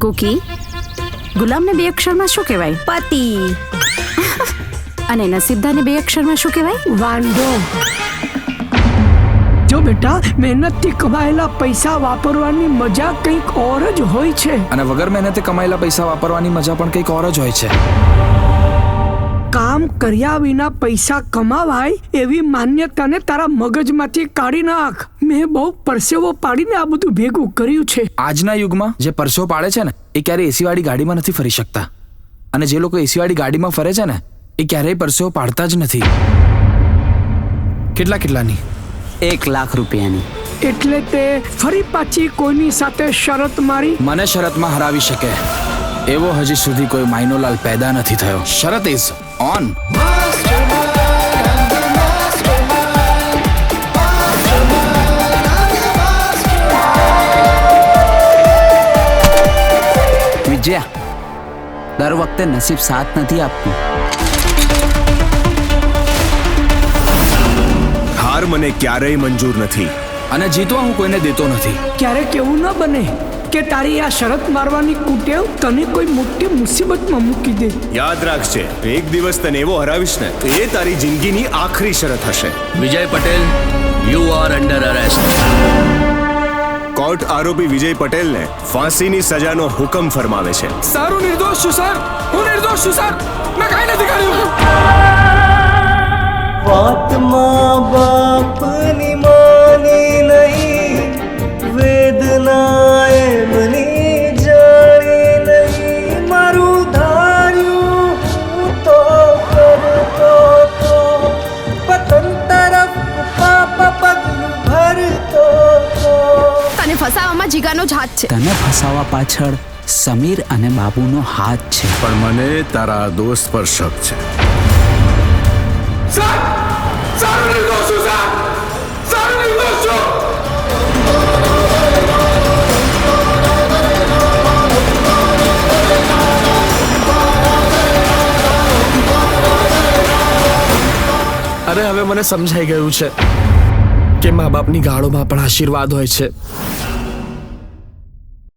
Cookie, ગુલામને 2 અક્ષરમાં શું કહેવાય? પતિ. અને નસીબદારને 2 અક્ષરમાં શું કહેવાય? વાંઢો. જો બેટા, મહેનતથી કમાયેલા પૈસા વાપરવાની મજા કંઈક ઓર જ હોય છે. અને વગર મહેનતે કમાયેલા પૈસા વાપરવાની મજા પણ કંઈક ઓર જ હોય છે. કામ કર્યા વિના પૈસા કમાવાય એવી માન્યતાને તારા મગજમાંથી કાઢી નાખ. મેં બહુ પરસેવો પાડીને આ બધું ભેગું કર્યું છે. આજના યુગમાં જે પરસેવો પાડે છે ને એ ક્યારેય એસી વાળી ગાડીમાં નથી ફરી શકતા, અને જે લોકો એસી વાળી ગાડીમાં ફરે છે ને એ ક્યારેય પરસેવો પાડતા જ નથી. કેટલાની? 1 લાખ રૂપિયાની. એટલે તે ફરી પાછી કોઈની સાથે શરત મારી? મને શરતમાં હરાવી શકે એવો હજી સુધી કોઈ માઇનોલાલ પેદા નથી થયો. શરત ઇઝ ઓન. વિજયા, દર વખતે નસીબ સાથ નથી આપતું. હાર મને ક્યારેય મંજૂર નથી, અને જીતવા હું કોઈને દેતો નથી. ક્યારેક એવું ન બને કે તારી આ શરત મારવાની કુટેવ તને કોઈ મોટી મુસીબતમાં મૂકી દે. યાદ રાખજે, એક દિવસ તને એવો હરાવીશ ને તો એ તારી જિંદગીની આખરી શરત હશે. Vijay Patel, you are under arrest. Court આરોપી વિજય પટેલને ફાંસીની સજાનો હુકમ ફરમાવે છે. સારું, નિર્દોષ છું સર. હું નિર્દોષ છું સર. મેં કાંઈ નથી કર્યું. વાતમાં બાપની માની નહીં, વેદનાએ મની જાણી નહીં. મારું ધાર્યું હું તો કરતો તો, પતન તરફ પાપ પગલું ભરતો તો. તને ફસાવામાં જીગાનો જ હાથ છે. તને ફસાવા પાછળ સમીર અને બાબુનો હાથ છે. પણ મને તારા દોસ્ત પર શક છે. સારું, નિર્દોષ છું સર. સારું, નિર્દોષ છું. અરે હવે મને સમજાઈ ગયું છે કે મા બાપની ગાળોમાં પણ આશીર્વાદ હોય છે.